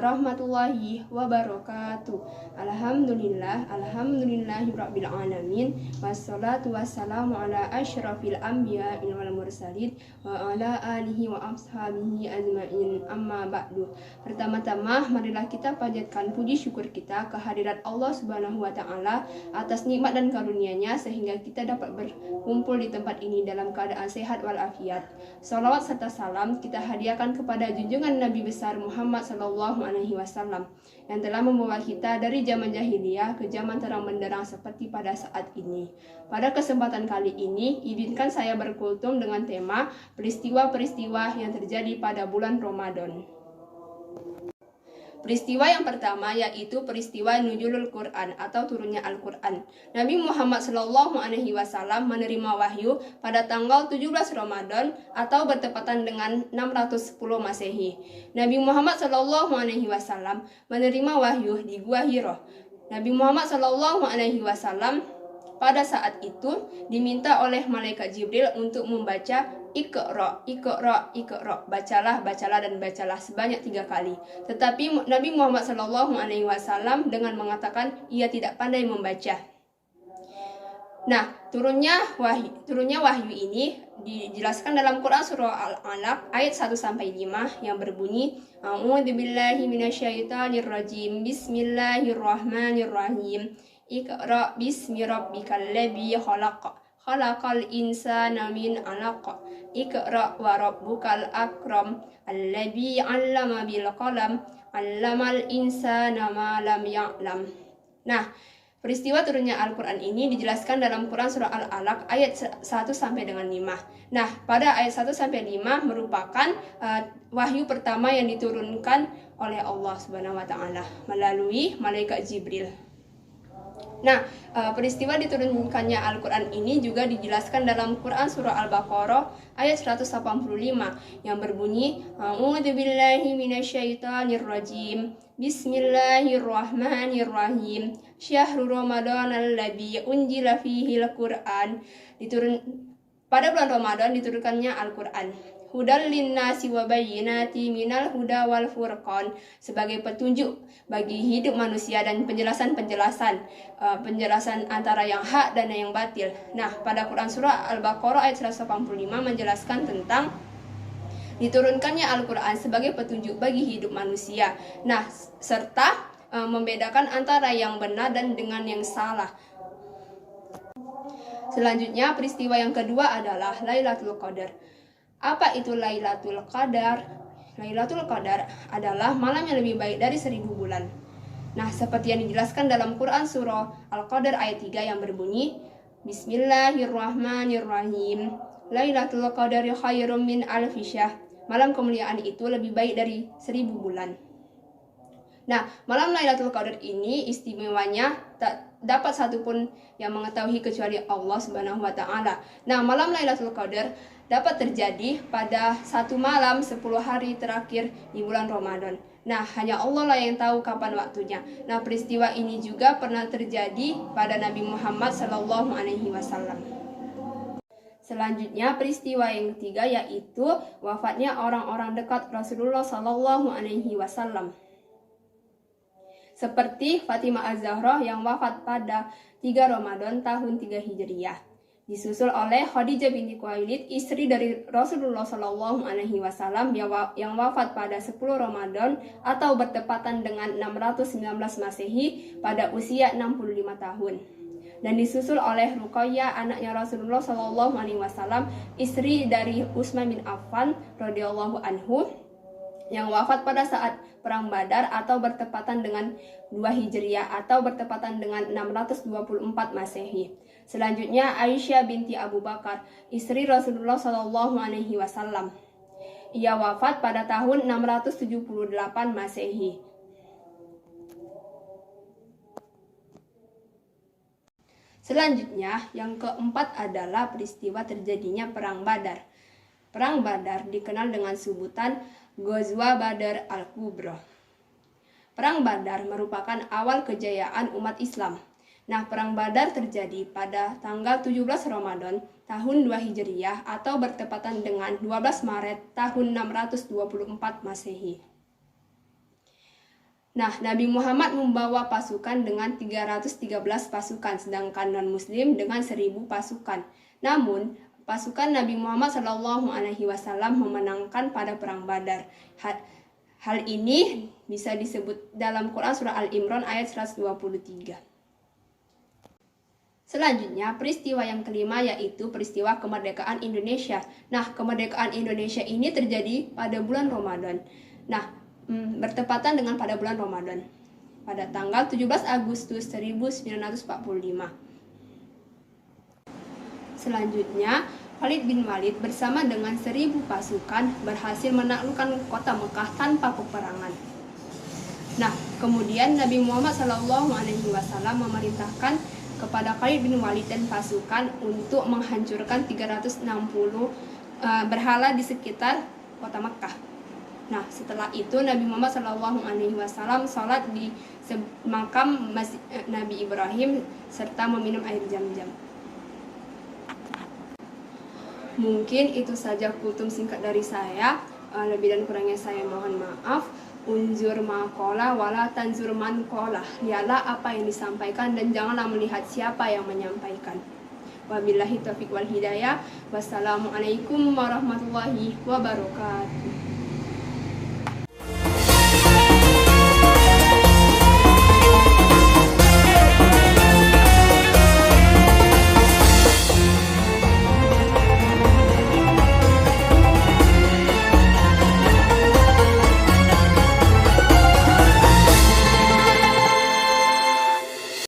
warahmatullahi wabarakatuh. Alhamdulillahirabbil alamin. Wassalatu wassalamu ala asyrafil anbiya'i wal mursalin wa ala alihi wa ashabihi ajmain. Amma ba'du. Pertama-tama marilah kita panjatkan puji syukur kita kehadirat Allah Subhanahu wa taala atas nikmat dan karunia-Nya sehingga kita dapat berkumpul di tempat ini dalam keadaan sehat walafiat. Salawat serta salam kita hadiahkan kepada junjungan Nabi besar Muhammad sallallahu alaihi wasallam yang telah membawa kita dari zaman jahiliyah ke zaman terang benderang seperti pada saat ini. Pada kesempatan kali ini, izinkan saya berkultum dengan tema peristiwa-peristiwa yang terjadi pada bulan Ramadan. Peristiwa yang pertama yaitu peristiwa nuzulul Quran atau turunnya Al-Quran. Nabi Muhammad SAW menerima wahyu pada tanggal 17 Ramadan atau bertepatan dengan 610 Masehi. Nabi Muhammad SAW menerima wahyu di Gua Hiro. Nabi Muhammad SAW pada saat itu diminta oleh malaikat Jibril untuk membaca Iqra, Iqra, Iqra, bacalah, bacalah, dan bacalah sebanyak 3 kali. Tetapi Nabi Muhammad SAW dengan mengatakan ia tidak pandai membaca. Nah, turunnya wahyu ini dijelaskan dalam Quran surah Al-Alaq ayat 1-5 yang berbunyi A'udzubillahi minasyaitonirrajim. Bismillahirrahmanirrahim. Iqra bismi rabbikal ladzi khalaq. Khalaqal insana min 'alaq. Iqra wa rabbukal akram. Alladzi 'allama bil qalam. 'Allamal insana ma lam ya'lam. Nah, peristiwa turunnya Al-Quran ini dijelaskan dalam Quran surah Al-Alaq ayat 1-5. Nah, pada ayat 1-5 merupakan wahyu pertama yang diturunkan oleh Allah Subhanahu wa taala melalui malaikat Jibril. Nah, peristiwa diturunkannya Al-Quran ini juga dijelaskan dalam Quran surah Al-Baqarah ayat 185 yang berbunyi A'udzubillahi minasyaitonirrajim. Bismillahirrahmanirrahim. Syahrul Ramadan alladzi unzila fihil Qur'an. Pada bulan Ramadan diturunkannya Al-Quran. Hudal linnasi wa bayyinati minal huda wal furqan, sebagai petunjuk bagi hidup manusia dan penjelasan antara yang hak dan yang batil. Nah, pada Quran surah Al-Baqarah ayat 185 menjelaskan tentang diturunkannya Al-Quran sebagai petunjuk bagi hidup manusia. Nah, serta membedakan antara yang benar dan dengan yang salah. Selanjutnya, peristiwa yang kedua adalah Lailatul Qadar. Apa itu Lailatul Qadar? Lailatul Qadar adalah malam yang lebih baik dari 1000 bulan. Nah, seperti yang dijelaskan dalam Quran surah Al-Qadar ayat 3 yang berbunyi Bismillahirrahmanirrahim. Lailatul Qadari khairum min alfi syahr. Malam kemuliaan itu lebih baik dari 1000 bulan. Nah, malam Lailatul Qadar ini istimewanya tak dapat satupun yang mengetahui kecuali Allah Subhanahu wa taala. Nah, malam Lailatul Qadar dapat terjadi pada satu malam 10 hari terakhir di bulan Ramadan. Nah, hanya Allah lah yang tahu kapan waktunya. Nah, peristiwa ini juga pernah terjadi pada Nabi Muhammad SAW. Selanjutnya, peristiwa yang ketiga yaitu wafatnya orang-orang dekat Rasulullah SAW. Seperti Fatimah Az-Zahra yang wafat pada 3 Ramadan tahun 3 Hijriyah. Disusul oleh Khadijah binti Khuwailid, istri dari Rasulullah SAW yang wafat pada 10 Ramadan atau bertepatan dengan 619 Masehi pada usia 65 tahun. Dan disusul oleh Ruqayyah, anaknya Rasulullah SAW, istri dari Utsman bin Affan radhiyallahu anhu yang wafat pada saat Perang Badar atau bertepatan dengan 2 Hijriyah atau bertepatan dengan 624 Masehi. Selanjutnya Aisyah binti Abu Bakar, istri Rasulullah SAW. Ia wafat pada tahun 678 Masehi. Selanjutnya, yang keempat adalah peristiwa terjadinya Perang Badar. Perang Badar dikenal dengan sebutan Ghazwa Badar Al-Kubra. Perang Badar merupakan awal kejayaan umat Islam. Nah, Perang Badar terjadi pada tanggal 17 Ramadan tahun 2 Hijriyah atau bertepatan dengan 12 Maret tahun 624 Masehi. Nah, Nabi Muhammad membawa pasukan dengan 313 pasukan, sedangkan non-muslim dengan 1000 pasukan. Namun, pasukan Nabi Muhammad SAW memenangkan pada perang Badar. Hal ini bisa disebut dalam Quran surah Al-Imran ayat 123. Selanjutnya, peristiwa yang kelima yaitu peristiwa kemerdekaan Indonesia. Nah, kemerdekaan Indonesia ini terjadi pada bulan Ramadan. Nah, bertepatan dengan pada bulan Ramadan pada tanggal 17 Agustus 1945. Selanjutnya, Khalid bin Walid bersama dengan 1000 pasukan berhasil menaklukkan kota Mekah tanpa peperangan. Nah, kemudian Nabi Muhammad SAW memerintahkan kepada Khalid bin Walid dan pasukan untuk menghancurkan 360 berhala di sekitar kota Mekah. Nah, setelah itu Nabi Muhammad SAW sholat di makam Nabi Ibrahim serta meminum air Zam-Zam. Mungkin itu saja kultum singkat dari saya. Lebih dan kurangnya saya mohon maaf. Unzur maqala wala tanzur man qala. Lihatlah apa yang disampaikan dan janganlah melihat siapa yang menyampaikan. Wabillahi taufiq wal hidayah. Wassalamualaikum warahmatullahi wabarakatuh.